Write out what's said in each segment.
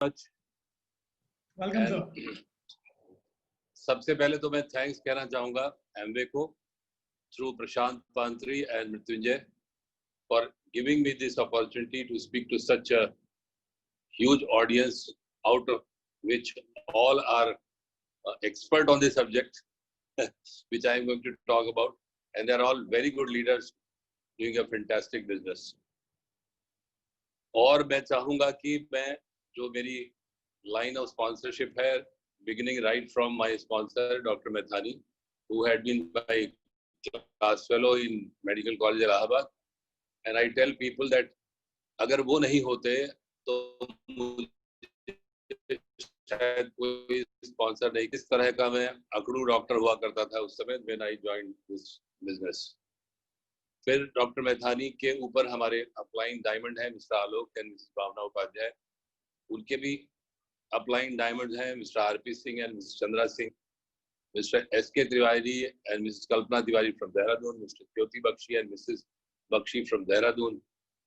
Much. Welcome sir. सबसे पहले तो मैं थैंक्स कहना चाहूंगा एमवे को through Prashant Pantri and Mrityunjay for giving me this opportunity to speak to such a huge audience out of which all are expert on the subject which I am going to talk about, and they are all very good leaders doing a fantastic business. और मैं चाहूंगा कि मैं जो मेरी line of sponsorship है, beginning right from my sponsor Dr. Methani, who had been my class fellow in Medical College Allahabad, and I tell people that अगर वो नहीं होते तो शायद कोई स्पॉन्सर नहीं। किस तरह का मैं अकड़ू डॉक्टर हुआ करता था उस समय when I joined this business। फिर डॉक्टर मैथानी के ऊपर हमारे अपलाइंग डायमंड है mister Alok and missus Bhavna Upadhyay, उनके भी अपलाइंग डायमंड हैं mister RP Singh and missus Chandra Singh, mister SK Tiwari and missus Kalpana Tiwari from Dehradun, mister Jyoti Bakshi and missus Bakshi from Dehradun,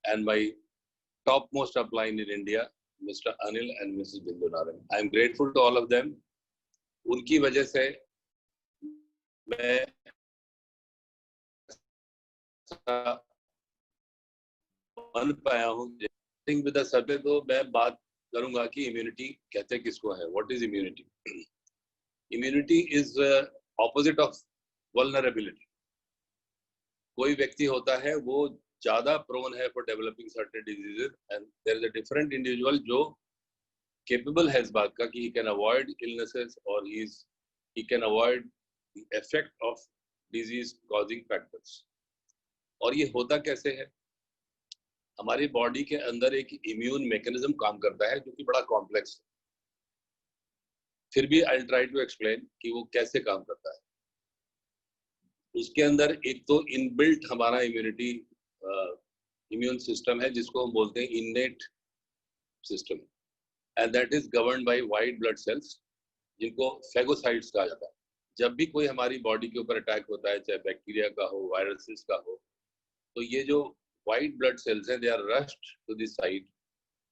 and my top most upline in India Mr. Anil and Mrs. Bindu Naran. I am grateful to all of them. उनकी वजह से मैं बन पाया हूँ। With subject तो मैं बात करूंगा कि इम्यूनिटी कहते किसको है। What is immunity? Immunity is opposite of vulnerability. कोई व्यक्ति होता है वो ज्यादा प्रोन है for developing certain diseases, and there is a different individual जो केपेबल है इस बात का कि ही कैन अवॉइड इलनेसेस और he can avoid the effect of disease causing factors. और ये होता कैसे है? हमारी बॉडी के अंदर एक इम्यून मैकेनिज्म काम करता है जो कि बड़ा कॉम्प्लेक्स है। फिर भी I will try to explain कि वो कैसे काम करता है। उसके अंदर एक तो इनबिल्ट हमारा इम्यून सिस्टम है जिसको हम बोलते हैं innate system, and that is governed bye white blood sales जिनको फेगोसाइट्स कहा जाता है। जब भी कोई हमारी बॉडी के ऊपर अटैक होता है, चाहे बैक्टीरिया का हो, वायरसेस का हो, तो ये जो व्हाइट ब्लड सेल्स हैं they are rushed to this site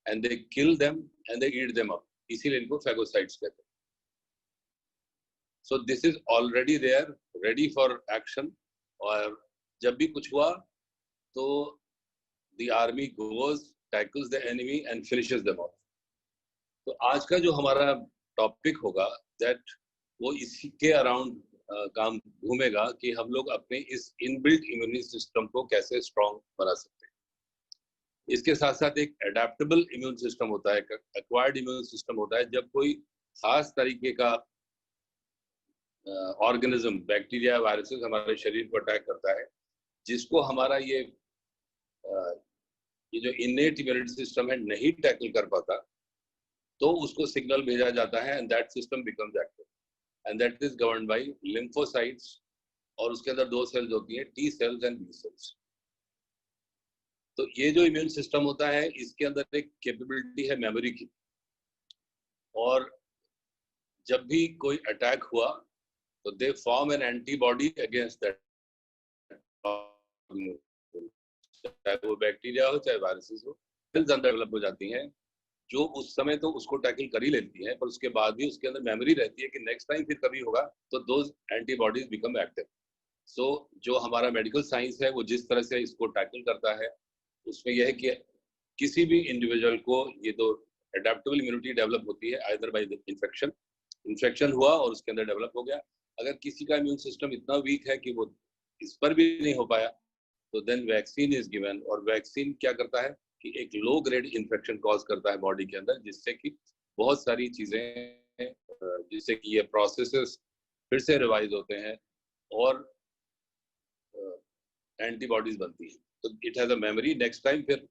and they kill them and they eat them up, इसीलिए इनको फेगोसाइट्स कहते हैं। So this is already there, ready for action, और जब भी कुछ हुआ तो the army goes, tackles the enemy and finishes them off। तो आज का जो हमारा टॉपिक होगा दैट वो इसी के अराउंड काम घूमेगा कि हम लोग अपने इस इनबिल्ट इम्यून सिस्टम को कैसे स्ट्रॉन्ग बना सकते हैं। इसके साथ साथ एक एडेप्टेबल इम्यून सिस्टम होता है, एक्वायर्ड इम्यून सिस्टम होता है। जब कोई खास तरीके का ऑर्गेनिज्म, बैक्टीरिया, वायरसेस हमारे शरीर को अटैक करता है, जिसको हमारा ये जो इनेट इम्यूनिटी सिस्टम है नहीं टैकल कर पाता, तो उसको सिग्नल भेजा जाता है and that system becomes active, and that is governed by lymphocytes. और उसके अंदर दो सेल्स होती हैं, T cells and B cells. तो ये जो इम्यून सिस्टम होता है इसके अंदर एक कैपेबिलिटी है मेमोरी की, और जब भी कोई अटैक हुआ तो they form an antibody against that, चाहे वो बैक्टीरिया हो चाहे वायरसेस हो, सेल्स अंदर डेवलप हो जाती हैं जो उस समय तो उसको टैकल कर ही लेती हैं, पर उसके बाद भी उसके अंदर मेमोरी रहती है कि नेक्स्ट टाइम फिर कभी होगा तो दोज एंटीबॉडीज बिकम एक्टिव। सो जो हमारा मेडिकल साइंस है वो जिस तरह से इसको टैकल करता है उसमें यह है कि किसी भी इंडिविजुअल को ये तो एडेप्टेबल इम्यूनिटी डेवलप होती है आइदर बाय इन्फेक्शन हुआ और उसके अंदर डेवलप हो गया। अगर किसी का इम्यून सिस्टम इतना वीक है कि वो इस पर भी नहीं हो पाया तो देन वैक्सीन इज गिवन, और वैक्सीन क्या करता है कि एक लो ग्रेड इन्फेक्शन कॉज करता है बॉडी के अंदर, जिससे कि बहुत सारी चीजें, जिससे कि ये प्रोसेसेस फिर से रिवाइज होते हैं और एंटीबॉडीज बनती है। तो it has a memory, next time फिर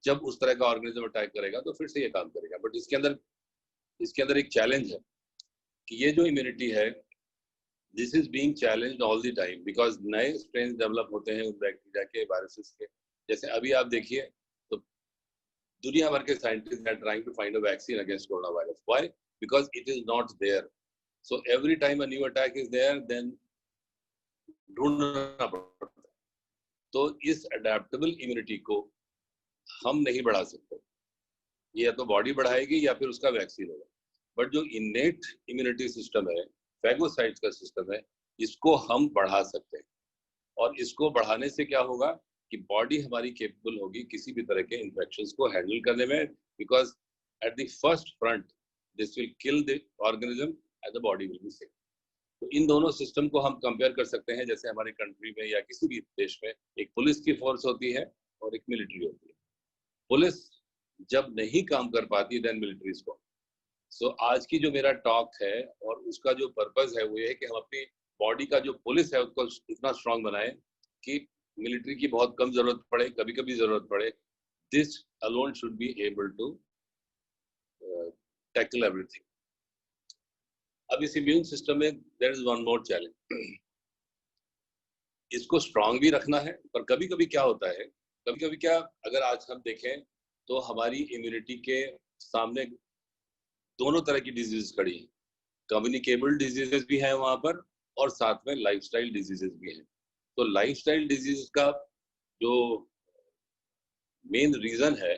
जब उस तरह का ऑर्गेनिज्म अटैक करेगा तो फिर से ये काम करेगा। बट इसके अंदर एक चैलेंज है कि ये जो इम्यूनिटी है this is being challenged all the time, because नए स्ट्रेन डेवलप होते हैं उस बैक्टीरिया के, वायरसेस के। जैसे अभी आप देखिए तो दुनिया भर के scientist are trying to find a vaccine against corona virus. Why? Because it is not there. So every time a new attack is there, then ढूंढना पड़ता है। तो इस अडेप्टेबल इम्यूनिटी को हम नहीं बढ़ा सकते। ये या तो बॉडी बढ़ाएगी या फिर उसका वैक्सीन होगा। बट जो इनेट इम्यूनिटी सिस्टम है, फैगोसाइट्स का सिस्टम है, इसको हम बढ़ा सकते हैं। और इसको बढ़ाने से क्या होगा कि बॉडी हमारी केपेबल होगी किसी भी तरह के इन्फेक्शंस को हैंडल करने में, because at the first front this will kill the organism and the body will be safe. तो इन दोनों सिस्टम को हम कंपेयर कर सकते हैं, जैसे हमारे कंट्री में या किसी भी देश में एक पुलिस की फोर्स होती है और एक मिलिट्री होती है। पुलिस जब नहीं काम कर पाती देन मिलिट्री को। सो आज की जो मेरा टॉक है और उसका जो पर्पस है वो ये है कि हम अपनी बॉडी का जो पुलिस है उसको इतना स्ट्रांग बनाएं कि मिलिट्री की बहुत कम जरूरत पड़े, कभी कभी जरूरत पड़े। This alone should be able to tackle everything. अब इस इम्यून सिस्टम में there is one more challenge. इसको स्ट्रांग भी रखना है, पर कभी कभी क्या होता है, कभी कभी क्या, अगर आज हम देखें तो हमारी इम्यूनिटी के सामने दोनों तरह की डिजीज खड़ी हैं। कम्युनिकेबल डिजीजेस भी हैं वहां पर और साथ में लाइफस्टाइल डिजीजेस भी हैं। तो लाइफस्टाइल डिजीज का जो मेन रीजन है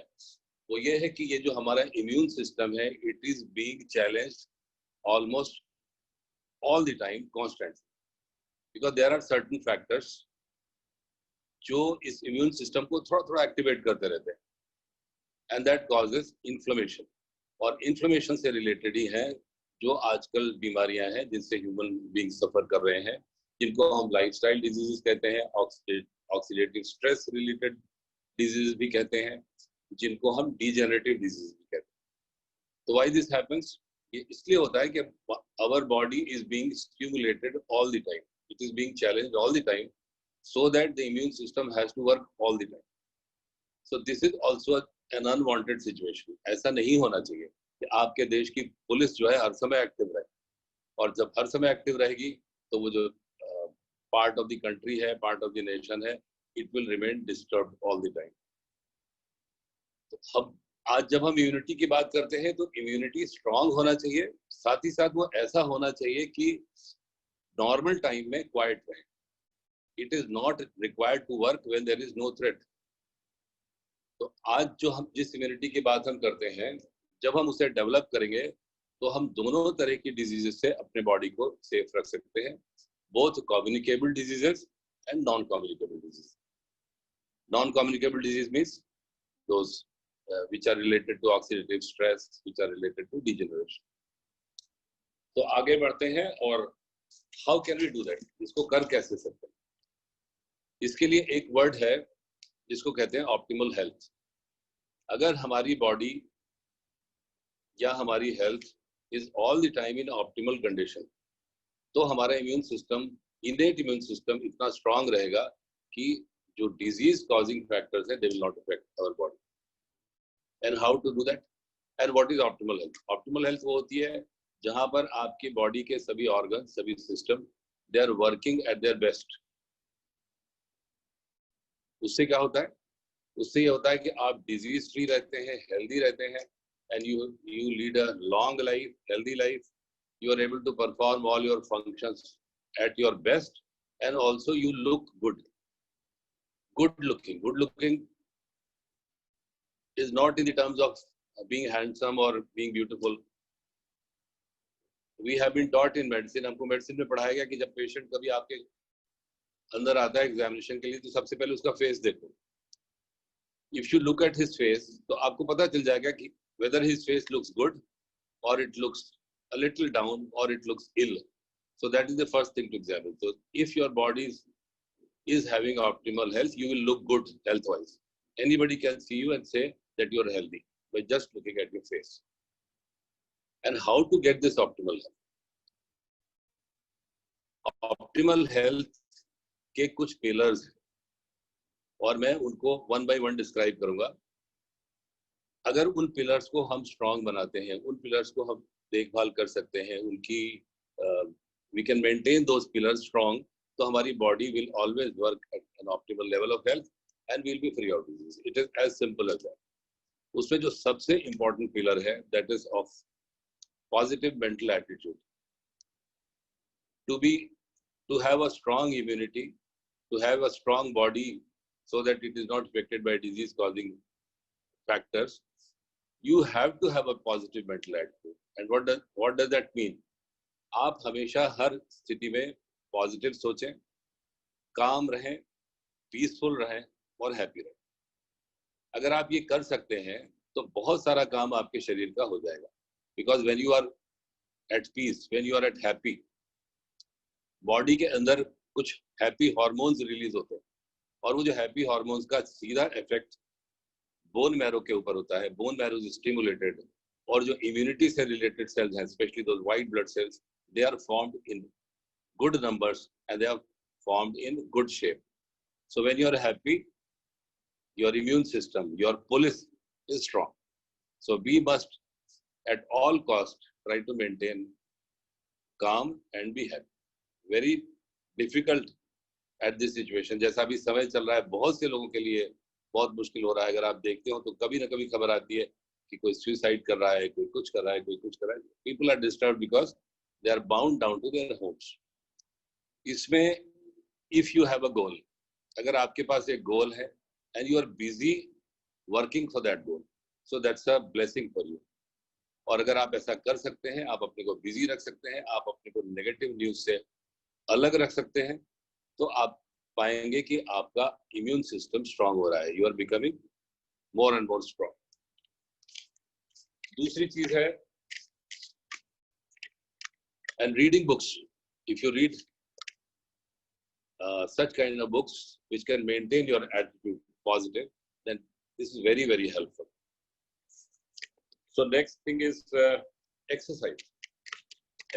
वो ये है कि ये जो हमारा इम्यून सिस्टम है, it is being challenged almost all the time constant, because there are certain factors जो इस इम्यून सिस्टम को थोड़ा थोड़ा एक्टिवेट करते रहते हैं, एंड दैट कॉजेज इन्फ्लेमेशन। और इन्फ्लेमेशन से रिलेटेड ही है जो आजकल बीमारियां हैं जिनसे ह्यूमन बीइंग सफर कर रहे हैं, जिनको हम लाइफस्टाइल डिजीजेस कहते हैं, ऑक्सीडेटिव स्ट्रेस रिलेटेड डिजीज भी कहते हैं, जिनको हम डिजेनरेटिव डिजीज भी कहते हैं। तो व्हाई दिस हैपेंस? ये इसलिए होता है कि our body is being stimulated all the time, it is being challenged all the time, so that the immune system has to work all the time. So this is also an unwanted situation. ऐसा नहीं होना चाहिए कि आपके देश की police जो है हर समय एक्टिव रहे, और जब हर समय एक्टिव रहेगी तो वो जो पार्ट ऑफ द कंट्री है, पार्ट ऑफ द नेशन है, it will remain disturbed all the time. तो हम आज जब हम इम्यूनिटी की बात करते हैं तो इम्यूनिटी स्ट्रांग होना चाहिए, साथ ही साथ वो ऐसा होना चाहिए कि नॉर्मल टाइम में क्वाइट रहे। It is not required to work when there is no threat. तो आज जो हम जिस इम्यूनिटी की बात हम करते हैं, जब हम उसे डेवलप करेंगे तो हम दोनों तरह की डिजीजेस से अपने बॉडी को सेफ रख सकते हैं, both communicable diseases and non communicable disease. Non communicable disease means those which are related to oxidative stress, which are related to degeneration. तो आगे बढ़ते हैं, और how can we do that? इसको कर कैसे सकते हैं? इसके लिए एक वर्ड है जिसको कहते हैं ऑप्टिमल हेल्थ। अगर हमारी बॉडी या हमारी health is all the time in optimal condition, तो हमारा immune system, innate immune system इतना स्ट्रांग रहेगा कि जो डिजीज कॉजिंग फैक्टर्स है they will not affect our body. And how to do that? And what is optimal health? Optimal health वो होती है जहां पर आपकी बॉडी के सभी ऑर्गन, सभी system, they are working at their best. उससे क्या होता है? उससे ये होता है कि आप डिजीज फ्री रहते हैं, हेल्दी रहते हैं, and you lead a long life, healthy life. You are able to perform all your functions at your best, and also you look good. Good looking is not in the terms of being handsome or being beautiful. We have been taught in medicine, हमको medicine में पढ़ाया गया कि जब patient कभी आपके अंदर आता है एग्जामिनेशन के लिए तो सबसे पहले उसका फेस देखो। If you look at his face, तो आपको पता चल जाएगा कि whether his face looks good or it looks a little down or it looks ill. So that is the first thing to examine. So if your body is having optimal health, you will look good health-wise. Anybody can see you and say that you are healthy by just looking at your face. And how to get this optimal health? Optimal health के कुछ pillars हैं और मैं उनको one by one describe करूंगा। अगर उन pillars को हम strong बनाते हैं, उन pillars को हम देखभाल कर सकते हैं, उनकी we can maintain those pillars strong, तो हमारी body will always work at an optimal level of health and we'll be free of disease. It is as simple as that. उसमें जो सबसे important pillar है, that is of positive mental attitude. To have a strong immunity, to have a strong body so that it is not affected by disease causing factors, you have to have a positive mental attitude. And what does that mean? आप हमेशा हर स्थिति में positive सोचें, काम रहें, peaceful रहें और happy रहें. अगर आप ये कर सकते हैं तो बहुत सारा काम आपके शरीर का हो जाएगा. Because when you are at peace, when you are at happy, body के अंदर कुछ हैप्पी हार्मोन्स रिलीज होते हैं और वो जो हैप्पी हार्मोन्स का सीधा इफेक्ट बोन मैरो के ऊपर होता है. बोन मैरो इज स्टिमुलेटेड और जो इम्यूनिटी से रिलेटेड सेल्स हैं, specially those white blood cells, they are formed in good numbers and they are formed in good shape. So when you are happy, your immune system, your police is strong. So we must at all cost try to maintain calm and be happy. Very difficult at this situation. जैसा अभी समय चल रहा है, बहुत से लोगों के लिए बहुत मुश्किल हो रहा है. अगर आप देखते हो तो कभी ना कभी खबर आती है कि कोई सुसाइड कर रहा है, कोई कुछ कर रहा है, कोई कुछ कर रहा है. People are disturbed because they are bound down to their homes. इसमें if you have a goal, अगर आपके पास एक गोल है and you are busy working for that goal, so that's a blessing for you. और अगर आप ऐसा कर सकते हैं, आप अपने को बिजी रख सकते हैं, आप अपने को नेगेटिव न्यूज से अलग रख सकते हैं, तो आप पाएंगे कि आपका इम्यून सिस्टम स्ट्रांग हो रहा है. You are becoming more and more strong. दूसरी चीज है and reading books. If you read such kind of books which can maintain your attitude positive, then this is very, very helpful. So next thing is exercise.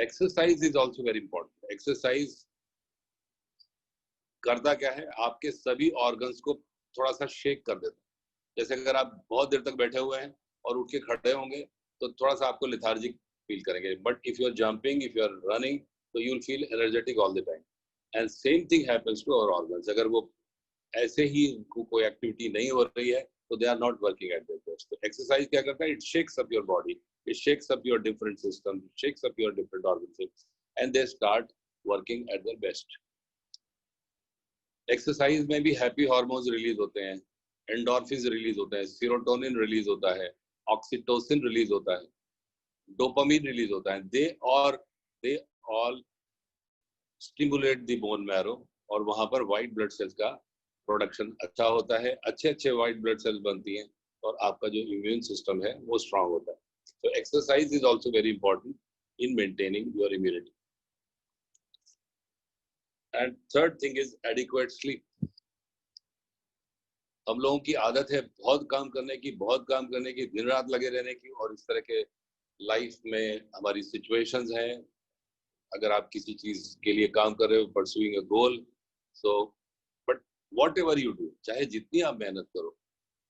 Exercise is also very important. Exercise करता क्या है, आपके सभी organs को थोड़ा सा shake कर देता है. जैसे अगर आप बहुत देर तक बैठे हुए हैं और उठ के खड़े होंगे तो थोड़ा सा आपको लेथार्जिक फील करेंगे. But if you are jumping, if you are running, तो you will feel energetic all the time. And same thing happens to our organs. अगर वो ऐसे ही कोई एक्टिविटी नहीं हो रही है तो they are not working at their best. तो एक्सरसाइज क्या करता है? It shakes up your body, it shakes up your different system, it shakes up your different organs and they start working at their best. Exercise में भी happy hormones release होते हैं, endorphins release होते हैं, serotonin release होता है, oxytocin release होता है, डोपामिन रिलीज होता है. They all stimulate the bone marrow और वहां पर व्हाइट ब्लड सेल्स का प्रोडक्शन अच्छा होता है. अच्छे व्हाइट ब्लड सेल्स बनती हैं और आपका जो इम्यून सिस्टम है वो स्ट्रांग होता है. So exercise is also very important in maintaining your immunity. And third thing is adequate sleep. हम लोगों की आदत है बहुत काम करने की, दिन रात लगे रहने की, और इस तरह के लाइफ में हमारी सिचुएशंस हैं. अगर आप किसी चीज के लिए काम कर रहे हो, pursuing a goal, so but whatever you do, चाहे जितनी आप मेहनत करो,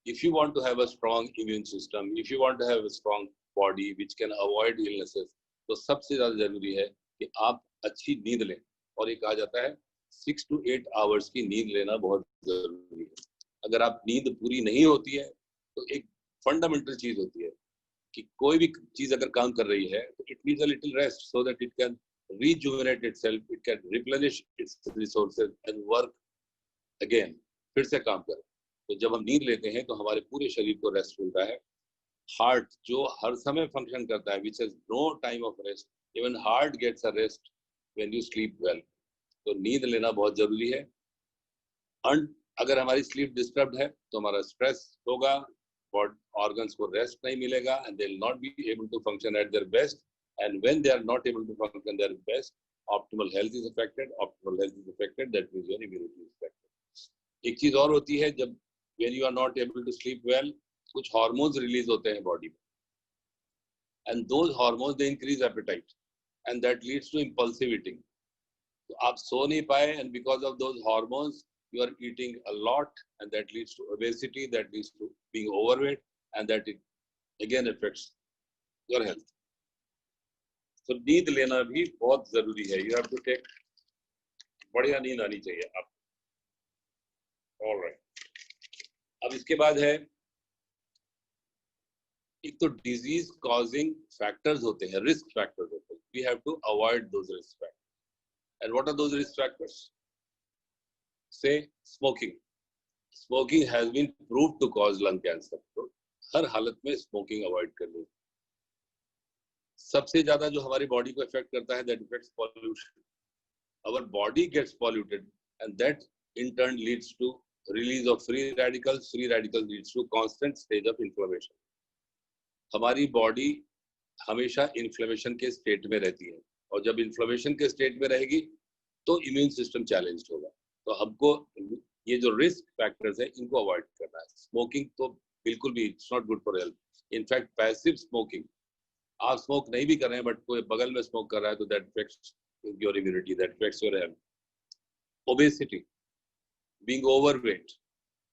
if you want to have a strong immune system, if you want to have a strong body which can avoid illnesses, तो सबसे ज्यादा जरूरी है कि आप अच्छी नींद लें. और ये कहा जाता है 6 to 8 आवर्स की नींद लेना बहुत जरूरी है. अगर आप नींद पूरी नहीं होती है तो एक फंडामेंटल चीज होती है कि कोई भी चीज अगर काम कर रही है तो it needs a little rest so that it can rejuvenate itself, it can replenish its resources and work again, फिर से काम करे. तो जब हम नींद लेते हैं तो हमारे पूरे शरीर को रेस्ट मिलता है. हार्ट जो हर समय फंक्शन करता है, which has no time of rest, even heart gets a rest when you sleep well. तो नींद लेना बहुत जरूरी है. अगर हमारी स्लीप डिस्टर्ब्ड है तो हमारा स्ट्रेस होगा, ऑर्गन्स को रेस्ट नहीं मिलेगा, and they will not be able to function at their best. And when they are not able to function their best, optimal health is affected. Optimal health is affected, that means your immunity is affected. एक चीज और होती है, जब when you are not able to sleep well, कुछ hormones release होते हैं body में, and those hormones they increase appetite, and that leads to impulsive eating. तो आप सो नहीं पाए, and because of those hormones you are eating a lot, and that leads to obesity, that leads to being overweight, and that it again affects your health. तो नींद लेना भी बहुत जरूरी है. यू हैव टू टेक, बढ़िया नींद आनी चाहिए आप. ऑलराइट, अब इसके बाद है, एक तो डिजीज कॉजिंग फैक्टर्स होते हैं, रिस्क फैक्टर्स होते हैं. We have to avoid those risk factors. And what are those risk factors? Say smoking. Smoking has been proved to cause lung cancer. So हर हालत में स्मोकिंग अवॉइड करनी। सबसे ज्यादा जो हमारी बॉडी को इफेक्ट करता है that effects pollution. Our body gets polluted and that in turn leads to release of free radicals leads to constant stage of inflammation. हमारी बॉडी हमेशा इन्फ्लेमेशन के स्टेट में रहती है और जब इन्फ्लेमेशन के स्टेट में रहेगी तो इम्यून सिस्टम चैलेंज्ड होगा। तो हमको ये जो रिस्क फैक्टर्स है इनको अवॉइड करना है। स्मोकिंग तो बिल्कुल भी it's not good for health. In fact passive smoking, आप स्मोक नहीं भी कर रहे हैं बट कोई बगल में स्मोक कर रहा है तो that effects your immunity, that effects your health. Obesity, being overweight,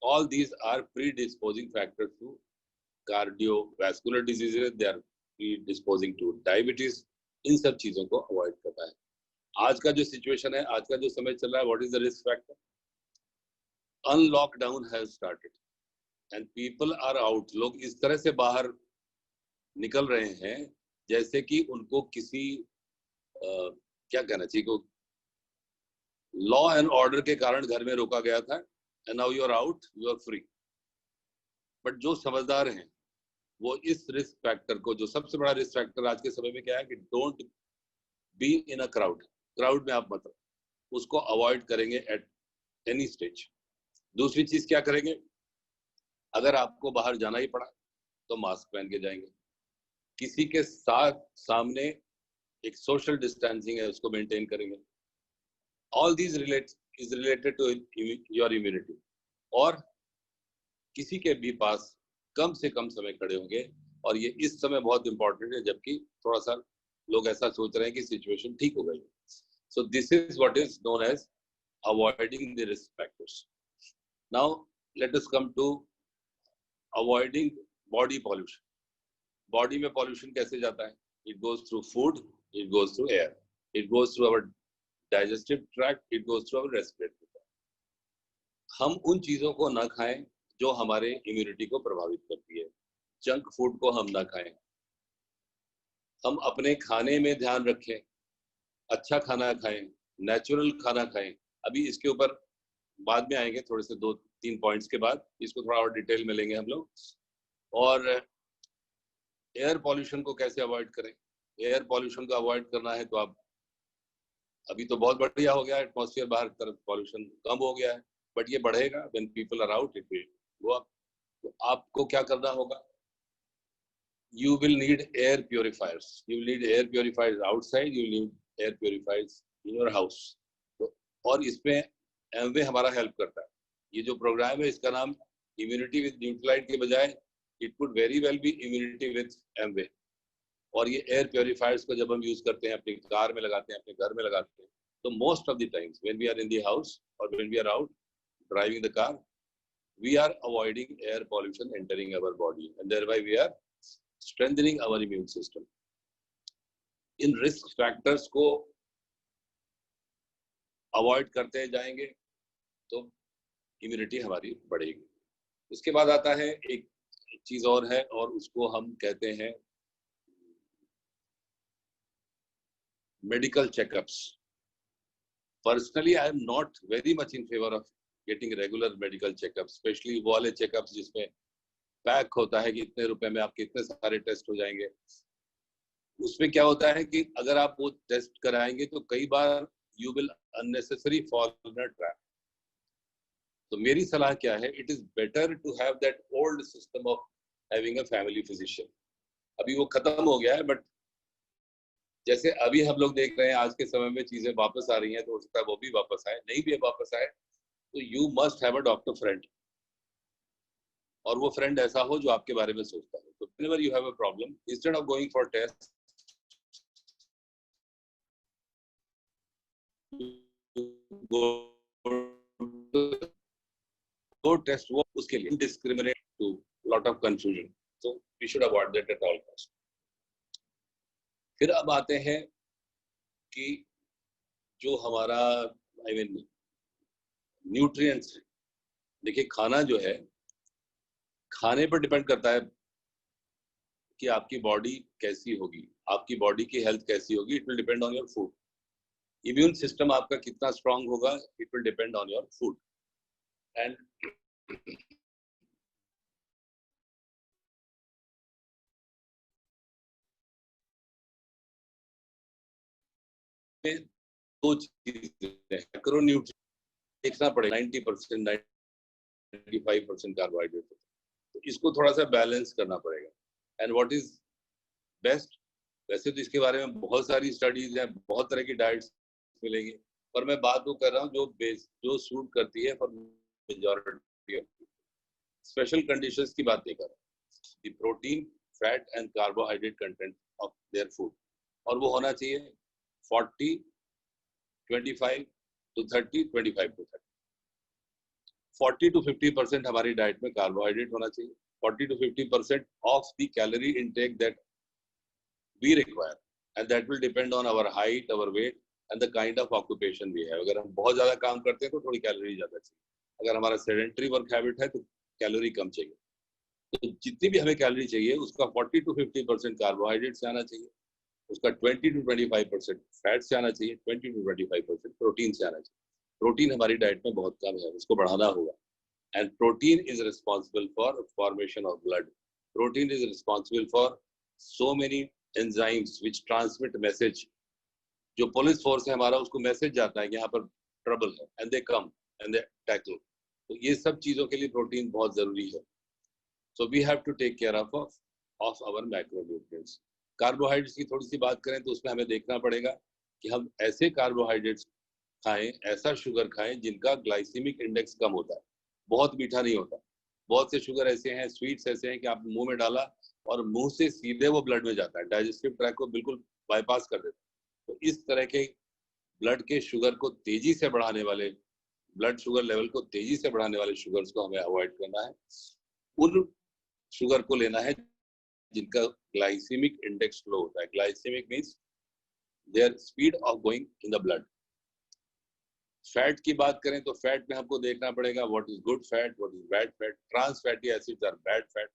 all these are predisposing factors to cardiovascular diseases, they are predisposing to diabetes। इन सब चीजों को अवॉइड करना है। आज का जो सिचुएशन है, आज का जो समय चल रहा है, what is the risk factor? Unlockdown has started and people are out. लोग इस तरह से बाहर निकल रहे हैं जैसे कि उनको किसी क्या कहना चाहिए को लॉ एंड ऑर्डर के कारण घर में रोका गया था and now you are out, you are free. But जो समझदार हैं वो इस रिस्क फैक्टर को, जो सबसे बड़ा रिस्क फैक्टर आज के समय में क्या है कि don't be in a crowd, crowd में आप मत रहो, उसको अवॉइड करेंगे एट एनी स्टेज। दूसरी चीज क्या करेंगे, अगर आपको बाहर जाना ही पड़ा तो मास्क पहन के जाएंगे। किसी के साथ सामने एक सोशल डिस्टेंसिंग है उसको मेंटेन करेंगे। All these is related to your immunity. और किसी के भी पास कम से कम समय खड़े होंगे, और ये इस समय बहुत इंपॉर्टेंट है जबकि थोड़ा सा लोग ऐसा सोच रहे हैं कि सिचुएशन ठीक हो गई। So this is what is known as avoiding the risk factors. Now let us come to avoiding body pollution. Body में पॉल्यूशन कैसे जाता है? It goes through food, it goes through air, it goes through our digestive tract, it goes through our respiratory tract. हम उन चीजों को ना खाएं जो हमारे इम्यूनिटी को प्रभावित करती है। जंक फूड को हम ना खाएं। हम अपने खाने में ध्यान रखें, अच्छा खाना खाएं, नेचुरल खाना खाएं। अभी इसके ऊपर बाद में आएंगे, थोड़े से 2-3 पॉइंट्स के बाद इसको थोड़ा और डिटेल में लेंगे हम लोग। और एयर पॉल्यूशन को कैसे अवॉइड करें? एयर पॉल्यूशन को अवॉइड करना है तो आप, अभी तो बहुत बढ़िया हो गया एटमॉस्फेयर, बाहर तरफ पॉल्यूशन कम हो गया है, बट ये बढ़ेगा when people are out, it will go up. तो आपको क्या करना होगा? You will need air purifiers. You will need air purifiers outside. You will need air purifiers in your house. तो और इसमें एमवे हमारा हेल्प करता है। ये जो प्रोग्राम है इसका नाम इम्यूनिटी विद न्यूट्रलाइट के बजाय it could very well be immunity with Amway. और ये एयर प्योरीफायर्स को जब हम यूज करते हैं, अपनी कार में लगाते हैं, अपने घर में लगाते हैं, तो most of the times when we are in the house और when we are out driving the car, we are avoiding air pollution entering our body and thereby we are strengthening our immune system. In risk factors को avoid करते जाएंगे तो immunity हमारी बढ़ेगी। उसके बाद आता है एक चीज और है, और उसको हम कहते हैं medical checkups. Personally I am not very much in favour of getting regular medical checkups, specially वो वाले चेकअप्स जिसमें पैक होता है कि इतने रुपए में आपके इतने सारे टेस्ट हो जाएंगे। उसमें क्या होता है कि अगर आप वो टेस्ट कराएंगे तो कई बार you will unnecessary fall in a trap. तो मेरी सलाह क्या है, it is better to have that old system of having a family physician. अभी वो खत्म हो गया है, बट जैसे अभी हम लोग देख रहे हैं आज के समय में चीजें वापस आ रही हैं, तो हो सकता है वो भी वापस आए, नहीं भी वापस आए तो you must have a doctor friend, और वो फ्रेंड ऐसा हो जो आपके बारे में सोचता है। तो whenever you have a problem, instead of going for tests, go test वो उसके लिए indiscriminate to lot of confusion, so we should avoid that at all cost. फिर अब आते हैं कि जो हमारा I mean न्यूट्रिएंट्स, देखिए खाना जो है, खाने पर डिपेंड करता है कि आपकी बॉडी कैसी होगी, आपकी बॉडी की हेल्थ कैसी होगी। It will depend on your food. Immune system आपका कितना स्ट्रांग होगा, it will depend on your food. And दो चीजें मैक्रोन्यूट्रिएंट देखना पड़ेगा, 90% 95% कार्बोहाइड्रेट, तो इसको थोड़ा सा बैलेंस करना पड़ेगा। एंड व्हाट इज बेस्ट, वैसे तो इसके बारे में बहुत सारी स्टडीज हैं, बहुत तरह की डाइट्स मिलेंगी, पर मैं बात वो कर रहा हूँ जो सूट करती है for majority of people. Special conditions की बात नहीं कर रहा, the protein, fat and carbohydrate content of their food, और वो होना चाहिए 40, 25 to 30, 25 to 30, 40 to 50% हमारी डाइट में कार्बोहाइड्रेट होना चाहिए, 40 to 50% of the calorie intake that we require, and that will depend on our height, our weight and the kind of occupation we have. अगर हम बहुत ज़्यादा काम करते हैं तो थोड़ी कैलोरी ज़्यादा चाहिए, अगर हमारा सेडेंटरी वर्क हैबिट है तो कैलोरी कम चाहिए। तो जितनी भी हमें कैलोरी चाहिए उसका 40 to 50% कार्बोहाइड्रेट से आना चाहिए, उसका 20 to 25% फैट से आना चाहिए, 20 to 25% प्रोटीन से आना चाहिए। प्रोटीन हमारी डाइट में बहुत कम है, उसको बढ़ाना होगा। And protein is responsible for formation of blood, protein is responsible for so many enzymes which transmit message। जो पुलिस फोर्स है हमारा, उसको मैसेज जाता है कि यहाँ पर ट्रबल है, and they come and they tackle. तो ये सब चीजों के लिए प्रोटीन बहुत जरूरी है। So we have to take care of our macronutrients. Carbohydrates की थोड़ी सी बात करें तो उसमें हमें देखना पड़ेगा कि हम ऐसे कार्बोहाइड्रेट्स खाएं, ऐसा शुगर खाएं जिनका ग्लाइसेमिक इंडेक्स कम होता है, बहुत मीठा नहीं होता। बहुत से शुगर ऐसे हैं, स्वीट्स ऐसे हैं कि आप मुंह में डाला और मुंह से सीधे वो ब्लड में जाता है, डाइजेस्टिव ट्रैक को बिल्कुल बाईपास कर देता है। तो इस तरह के ब्लड के शुगर को तेजी से बढ़ाने वाले, ब्लड शुगर लेवल को तेजी से बढ़ाने वाले शुगर्स को हमें अवॉइड करना है। उन शुगर को लेना है जिनका ग्लाइसेमिक इंडेक्स लो होता है। Glycemic means their speed of going in the blood. Fat की बात करें तो फैट में हमको देखना पड़ेगा what is good fat, what is bad fat. Trans fatty acids are bad fat.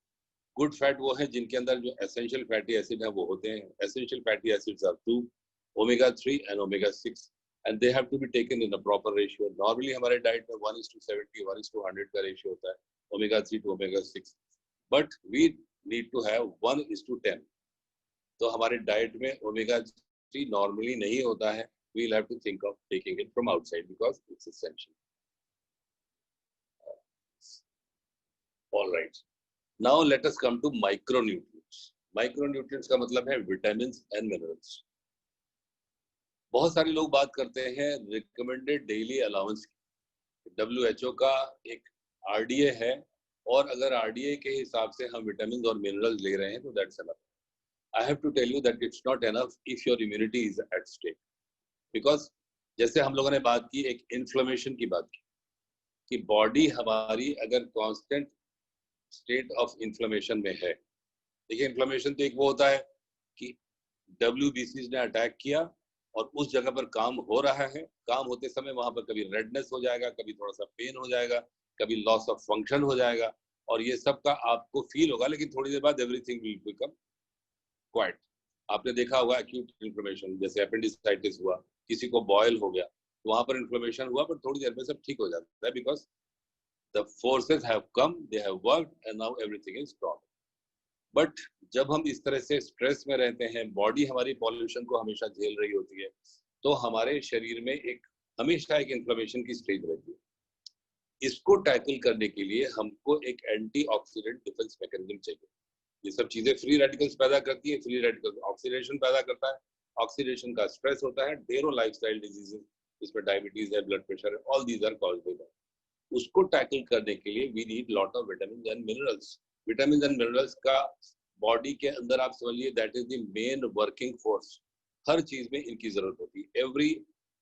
Good fat वो है जिनके अंदर जो एसेंशियल फैटी एसिड है वो होते हैं। Essential fatty acids are 2, omega 3 and omega 6, and they have to be taken in a proper ratio. Normally हमारे डाइट में 1:70, 1:100 का रेशियो होता है, omega 3 to omega 6, but we need to have 1:10। तो हमारे डाइट में ओमेगा 3 नॉर्मली नहीं होता है, we'll have to think of taking it from outside because it's essential. All right. Now let us come to micronutrients. Micronutrients का मतलब है vitamins and minerals. बहुत सारे लोग बात करते हैं recommended daily allowance की। WHO का एक RDA है, और अगर RDA के हिसाब से हम vitamins और minerals ले रहे हैं तो that's enough. I have to tell you that it's not enough if your immunity is at stake. Because जैसे हम लोगों ने बात की, एक इन्फ्लेमेशन की बात की, कि बॉडी हमारी अगर कांस्टेंट स्टेट ऑफ इन्फ्लेमेशन में है। देखिए, इन्फ्लेमेशन तो एक वो होता है कि WBCs ने अटैक किया और उस जगह पर काम हो रहा है, काम होते समय वहां पर कभी रेडनेस हो जाएगा, कभी थोड़ा सा पेन हो जाएगा, कभी लॉस ऑफ फंक्शन हो जाएगा, और ये सब का आपको फील होगा, लेकिन थोड़ी देर बाद एवरीथिंग विल बिकम क्वाइट। आपने देखा होगा एक्यूट इन्फ्लेमेशन, जैसे एपेंडिसाइटिस हुआ, किसी को बॉयल हो गया, तो वहां पर इन्फ्लेमेशन हुआ, पर थोड़ी देर में सब ठीक हो जाता है, because the forces have come, they have worked and now everything is strong. But जब हम इस तरह से स्ट्रेस में रहते हैं, बॉडी हमारी पॉल्यूशन को हमेशा झेल रही होती है, तो हमारे शरीर में एक हमेशा एक इन्फ्लेमेशन की स्टेज रहती है। इसको टैकल करने के लिए हमको एक एंटीऑक्सीडेंट डिफेंस मैकेनिज्म चाहिए। ये सब चीजें फ्री रेडिकल्स पैदा करती है, फ्री रेडिकल्स ऑक्सीडेशन पैदा करता है, ऑक्सीडेशन का स्ट्रेस होता है, ढेरों लाइफस्टाइल डिजीजेस, इसमें डायबिटीज है, ब्लड प्रेशर है, all these are caused by that. उसको टैकल करने के लिए we need lot of vitamin and minerals. Vitamin and minerals का बॉडी के अंदर आप समझिए that is the main working force. हर चीज में इनकी जरूरत होती है। Every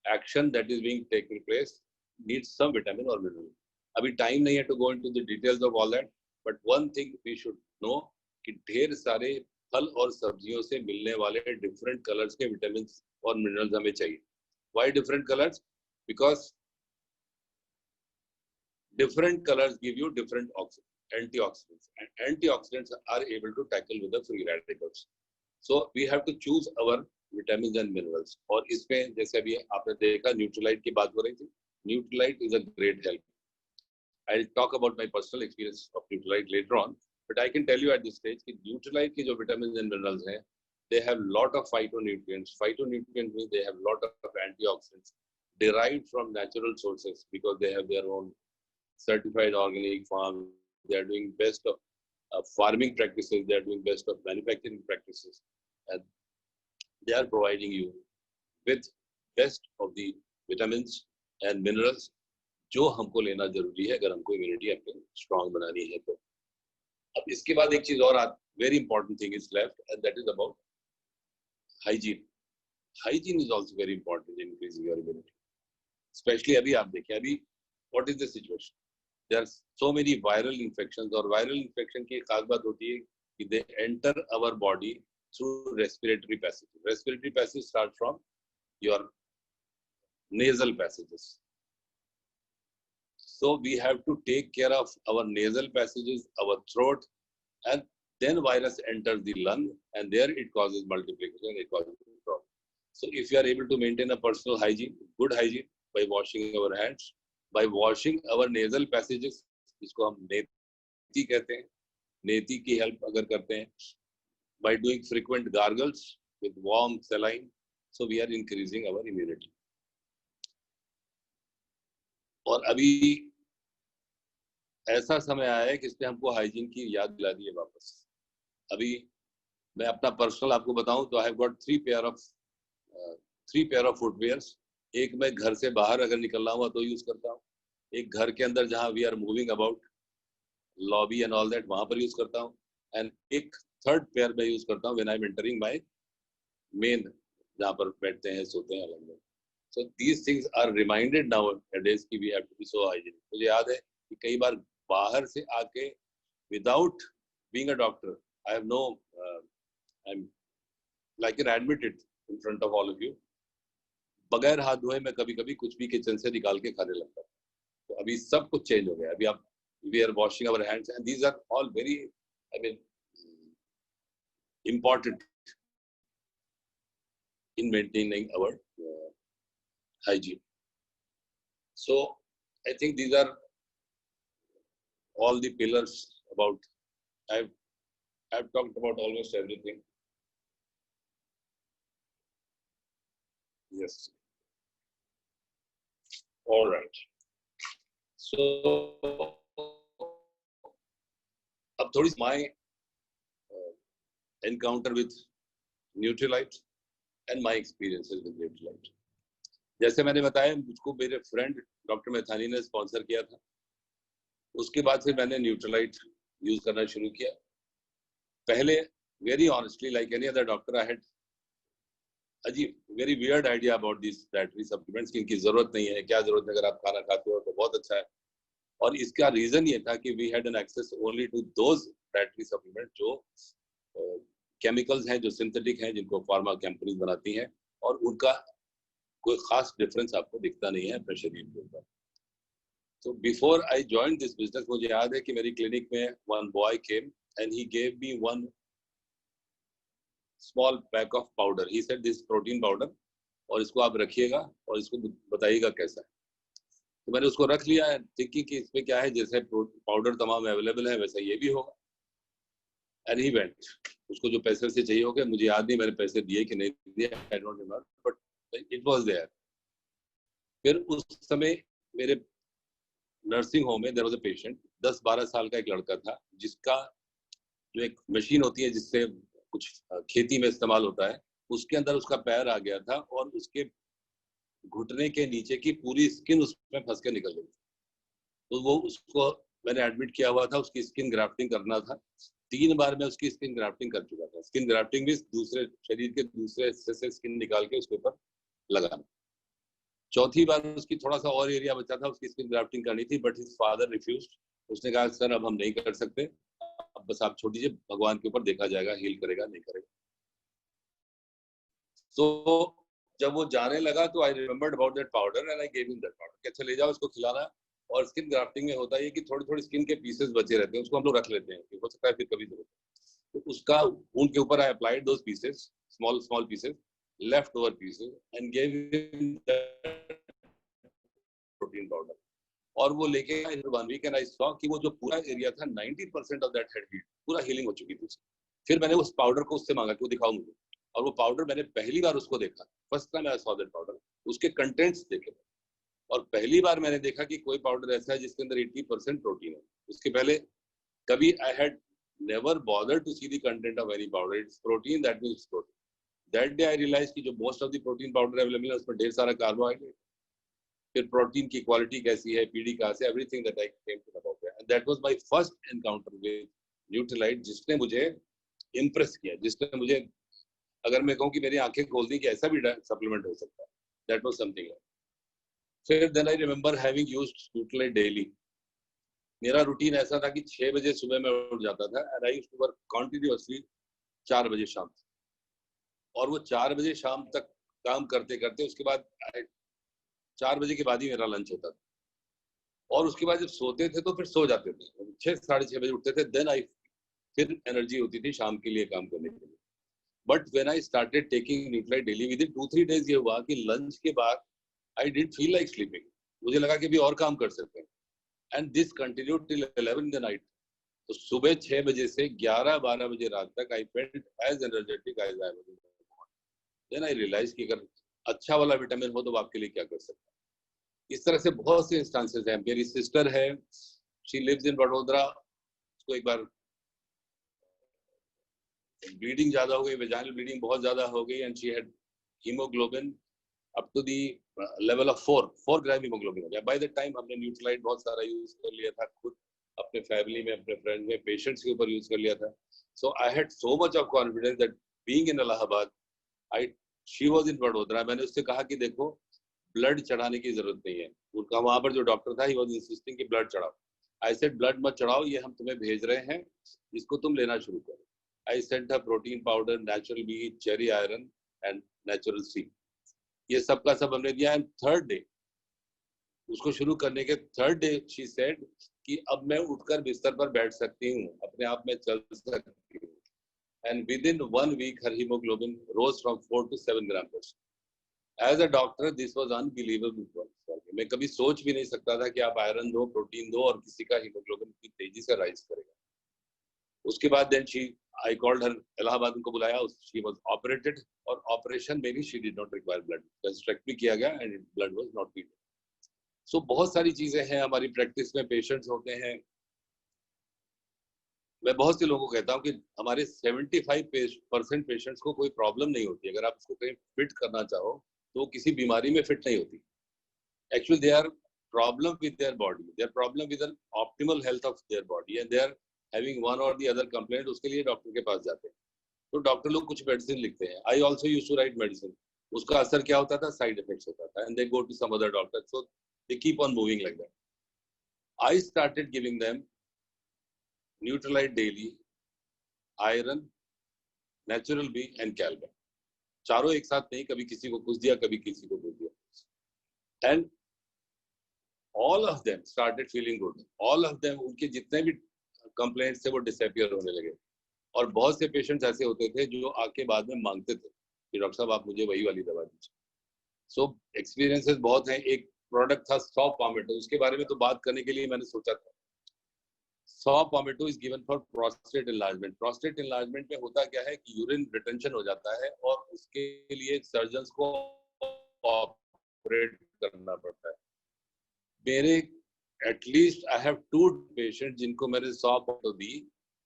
action that is being taking place needs some vitamin और मिनरल। अभी टाइम नहीं है to go into the details of all that, but one thing we should know कि ढेर सारे फल और सब्जियों से मिलने वाले डिफरेंट कलर्स के विटामिन और मिनरल्स हमें चाहिए। Why different colours? Because different colors give you different antioxidants, and antioxidants are able to tackle with the free radicals. So we have to choose our vitamins and minerals. और इसमें जैसे अभी आपने देखा Nutrilite की बात हो रही थी, Nutrilite is a great help. I'll talk about my personal experience of Nutrilite later on, but I can tell you at this stage कि न्यूट्रीलाइट की जो vitamins and minerals हैं they have lot of phytonutrients. Phytonutrients means they have lot of antioxidants derived from natural sources because they have their own certified organic farm. They are doing best of farming practices. They are doing best of manufacturing practices, and they are providing you with best of the vitamins and minerals जो हमको लेना जरूरी है अगर हमको immunity अपनी strong बनानी है तो. अब इसके बाद एक चीज और very important thing is left and that is about hygiene. Hygiene is also very important in increasing your immunity. Specially अभी आप देखिए अभी what is the situation. There are so many viral infections और वायरल इन्फेक्शन की खास बात होती है कि they enter our body through respiratory passage. Respiratory passage start from your nasal passages. So we have to take care of our nasal passages, our throat, and then virus enters the lung, and there it causes multiplication, it causes problem. So if you are able to maintain a personal hygiene, good hygiene, by washing our hands, by washing our nasal passages, इसको हम नेति कहते हैं, नेति की help अगर करते हैं, by doing frequent gargles with warm saline, so we are increasing our immunity. और अभी ऐसा समय आया है कि इसने हमको हाइजीन की याद दिला दी है वापस. अभी मैं अपना पर्सनल आपको बताऊं तो I have got 3 pair of footwears. एक मैं घर से बाहर अगर निकल रहा हूँ तो यूज करता हूँ, एक घर के अंदर जहाँ we are moving about lobby and all that वहां पर यूज करता हूँ, एंड एक थर्ड पेयर मैं यूज करता हूँ when I am entering my main, जहाँ पर बैठते हैं सोते हैं अलग में. So these things are reminded nowadays कि we have to be so hygienic. मुझे याद है कि कई बार बाहर से आके without being a doctor, I have no, I'm like an admit it in front of all of you. बगैर हाथ धोए मैं कभी-कभी कुछ भी किचन से निकाल के खाने लगता हूँ. तो अभी सब कुछ चेंज हो गया. अभी आप we are washing our hands and these are all very, I mean, important in maintaining our hygiene. So I think these are all the pillars about. I've talked about almost everything. Yes. All right. So अब थोड़ी my encounter with Nutrilite and my experiences with Nutrilite. जैसे मैंने बताया मुझको मेरे friend doctor Maithani ने sponsor किया था, उसके बाद से मैंने न्यूट्रलाइट यूज करना शुरू किया. पहले very honestly like any other doctor I had very weird idea about this dietary supplements की इनकी जरूरत नहीं है, क्या जरूरत है, अगर आप खाना खाते हो तो बहुत अच्छा है. और इसका रीजन ये था कि we had an access only to those dietary supplement जो केमिकल्स हैं, जो सिंथेटिक हैं, जिनको फार्मा कंपनीज बनाती हैं, और उनका कोई खास डिफरेंस आपको दिखता नहीं है अपने शरीर के ऊपर. तो before I join this business मुझे याद है कि मेरी क्लिनिक में one boy came and he gave me one small pack of powder. He said this protein powder, और इसको आप रखिएगा और इसको बताइएगा कैसा है. तो मैंने उसको रख लिया थिंकिंग कि इसमें क्या है, जैसे पाउडर तमाम अवेलेबल है वैसा ये भी होगा. And he went. उसको जो पैसे से चाहिए होगा, मुझे याद नहीं मैंने पैसे दिए कि नहीं दिए, I don't remember, but it was there. फिर उस समय मेरे नर्सिंग होम में देयर वाज अ पेशेंट, 10-12 साल का एक लड़का था, जिसका जो एक मशीन होती है जिससे कुछ खेती में इस्तेमाल होता है, उसके अंदर उसका पैर आ गया था और उसके घुटने के नीचे की पूरी स्किन उसमें फंस के निकल गई. तो वो उसको मैंने एडमिट किया हुआ था, उसकी स्किन ग्राफ्टिंग करना था. 3 बार मैं उसकी स्किन ग्राफ्टिंग कर चुका था. स्किन ग्राफ्टिंग भी दूसरे शरीर के दूसरे हिस्से से स्किन निकाल के उसके ऊपर लगाना. 4थी बार उसकी थोड़ा सा और एरिया बचा था, उसकी स्किन ग्राफ्टिंग करनी थी, बट हिज फादर रिफ्यूज्ड. उसने कहा सर अब हम नहीं कर सकते, अब बस आप छोड़ दीजिए, भगवान के ऊपर देखा जाएगा, हील करेगा नहीं करेगा. तो जब वो जाने लगा तो I remembered about that powder and I gave him that powder. अच्छा ले जाओ इसको खिलाना. और स्किन ग्राफ्टिंग में होता है कि थोड़ी थोड़ी स्किन के पीसेस बचे रहते हैं, उसको हम लोग रख लेते हैं, हो सकता है फिर कभी जरूरत. तो उसका उनके ऊपर I applied those pieces, small pieces, left over pieces, and gave him that protein powder. और वो लेके इन 1 week and I saw कि वो जो पूरा एरिया था 90% of that had healed, पूरा हीलिंग हो चुकी थी. फिर मैंने उस पाउडर को उससे मांगा कि वो दिखाओ मुझे. और वो पाउडर मैंने पहली बार उसको देखा, first time I saw that powder, उसके कंटेंट्स देखे और पहली बार मैंने देखा कि कोई पाउडर ऐसा है जिसके अंदर 80% प्रोटीन है। उसके पहले कभी I had never bothered to see the content of any powder, it's protein, that means protein. That day I realise कि जो most of the protein powder available है उसमें ढेर सारा कार्बोहाइड्रेट, फिर प्रोटीन की क्वालिटी कैसी है, पीडी कहाँ से, everything that I came to know about it, and that was my first encounter with Nutrilite, जिसने मुझे इम्प्रेस किया, जिसने मुझे, अगर मैं कहूँ कि मेरी आंखें खोल दी कि ऐसा भी सप्लीमेंट हो सकता है, दैट वाज समथिंग। फिर then I remember having used Nutrilite daily. मेरा रूटीन ऐसा था कि 6 बजे सुबह में उठ जाता था and I used to work continuously 4 बजे शाम तक, और वो 4 बजे शाम तक काम करते करते उसके बाद 4 बजे के बाद ही मेरा लंच होता था, और उसके बाद जब सोते थे तो फिर सो जाते थे, 6 साढ़े 6 बजे उठते थे, देन आई फिर एनर्जी होती थी शाम के लिए काम करने के लिए। But when I started taking Nutrilite daily, within 2-3 days ये हुआ कि लंच के बाद I didn't feel like sleeping, मुझे लगा कि भी और काम कर सकते हैं, and this continued till 11 in the night. तो सुबह 6 बजे से 11-12 बजे रात तक I felt as energetic as I was. Then I realise कि अगर अच्छा वाला विटामिन हो तो आपके लिए क्या कर सकता है। इस तरह से बहुत से इंस्टांसेस हैं। मेरी सिस्टर है, शी लिव्स इन वडोदरा, उसको एक बार ब्लीडिंग ज्यादा हो गई, वेजाइनल ब्लीडिंग बहुत ज्यादा हो गई, and she had haemoglobin up to the level of 4 gram haemoglobin हो गया। बाय द टाइम हमने न्यूट्रीलाइट बहुत सारा यूज कर लिया था, खुद अपने फैमिली में, अपने फ्रेंड में, पेशेंट्स के ऊपर यूज कर लिया था। So I had so much of confidence that being in Allahabad, I she was in Vadodara, मैंने उससे कहा कि देखो ब्लड चढ़ाने की जरूरत नहीं है। उनका वहां पर जो डॉक्टर था, ही वाज इंसिस्टिंग कि ब्लड चढ़ाओ। आई सेड ब्लड मत चढ़ाओ, ये हम तुम्हें भेज रहे हैं, इसको तुम लेना शुरू करो। I sent her protein powder, natural B, cherry iron and natural C, ये सब का सब हमने दिया। एंड थर्ड डे, उसको शुरू करने के थर्ड डे शी सेड कि अब मैं उठकर बिस्तर पर बैठ सकती हूँ, अपने आप में चल सकती हूँ। And with in 1 week her hemoglobin rose from 4 to 7 grams per cent. As a doctor, this was unbelievable for me. मैं कभी सोच भी नहीं सकता था कि आप आयरन दो, प्रोटीन दो और किसी का हीमोग्लोबिन इतनी तेजी से राइज करेगा। उसके बाद then she, I called her, Allahabad उनको बुलाया, शी वाज ऑपरेटेड, और ऑपरेशन में भी she did not require blood, construct भी किया गया and blood was not needed. So बहुत सारी चीजें हैं हमारी प्रैक्टिस में, पेशेंट्स होते हैं। मैं बहुत से लोगों को कहता हूँ कि हमारे 75% पेशेंट्स को कोई प्रॉब्लम नहीं होती। अगर आप उसको कहीं फिट करना चाहो तो वो किसी बीमारी में फिट नहीं होती। Actually they are problem with their body, they are problem with an optimal health of their body, and they are having one or the other complaint, उसके लिए डॉक्टर के पास जाते हैं। तो डॉक्टर लोग कुछ मेडिसिन लिखते हैं, I also used to write medicine, उसका असर क्या होता था, साइड इफेक्ट्स होता था, and they go to some other doctor, so they keep on moving like that. I started giving them Nutrilite daily, iron, natural B and calcium, चारों एक साथ नहीं, कभी किसी को कुछ दिया, कभी किसी को कुछ दिया, and all of them started feeling good. All of them, उनके जितने भी कंप्लेंट्स थे वो डिसअपियर होने लगे। और बहुत से पेशेंट्स ऐसे होते थे जो आके बाद में मांगते थे कि डॉक्टर साहब आप मुझे वही वाली दवा दीजिए। सो एक्सपीरियंसेस बहुत हैं। एक प्रोडक्ट था सॉ पॉमेटो, उसके बारे में तो बात करने के लिए मैंने सोचा था। Saw palmetto is given for prostate enlargement. Prostate enlargement में होता क्या है कि यूरिन रिटेंशन हो जाता है और उसके लिए सर्जन्स को ऑपरेट करना पड़ता है। मेरे एटलीस्ट आई हैव 2 पेशेंट जिनको मैंने सॉ पॉमेटो दी।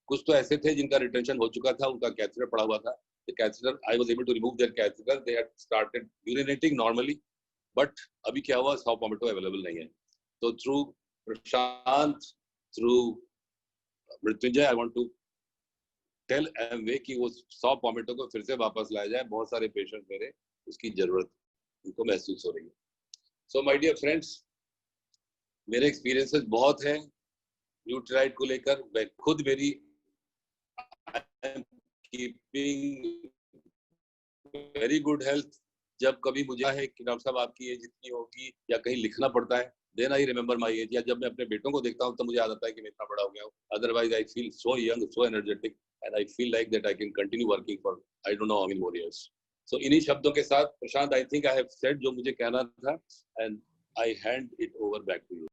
कुछ तो ऐसे थे जिनका रिटेंशन हो चुका था, उनका कैथेटर पड़ा हुआ था, the catheter, I was able to remove their catheter, they had started urinating normally, but अभी क्या हुआ, सॉ पॉमेटो अवेलेबल नहीं है। तो through Prashant, through Mrityunjay, I want to tell Amway कि वो सॉ पॉमेटो को फिर से वापस लाया जाए। बहुत सारे पेशेंट मेरे उसकी जरूरत उनको महसूस हो रही है। सो माय डियर फ्रेंड्स, मेरे एक्सपीरियंसेस बहुत हैं न्यूट्रीलाइट को लेकर। मैं खुद मेरी कीपिंग वेरी गुड हेल्थ। जब कभी मुझे है कि डॉक्टर साहब आपकी एज इतनी होगी, या कहीं लिखना पड़ता है, then I remember my age, या जब मैं अपने बेटों को देखता हूँ तो मुझे याद आता है कि मैं इतना बड़ा हो गया हूँ। Otherwise I feel so young, so energetic, and I feel like that I can continue working for I don't know how many more years. So इन्हीं शब्दों के साथ Prashant, I think I have said जो मुझे कहना था, and I hand it over back to you.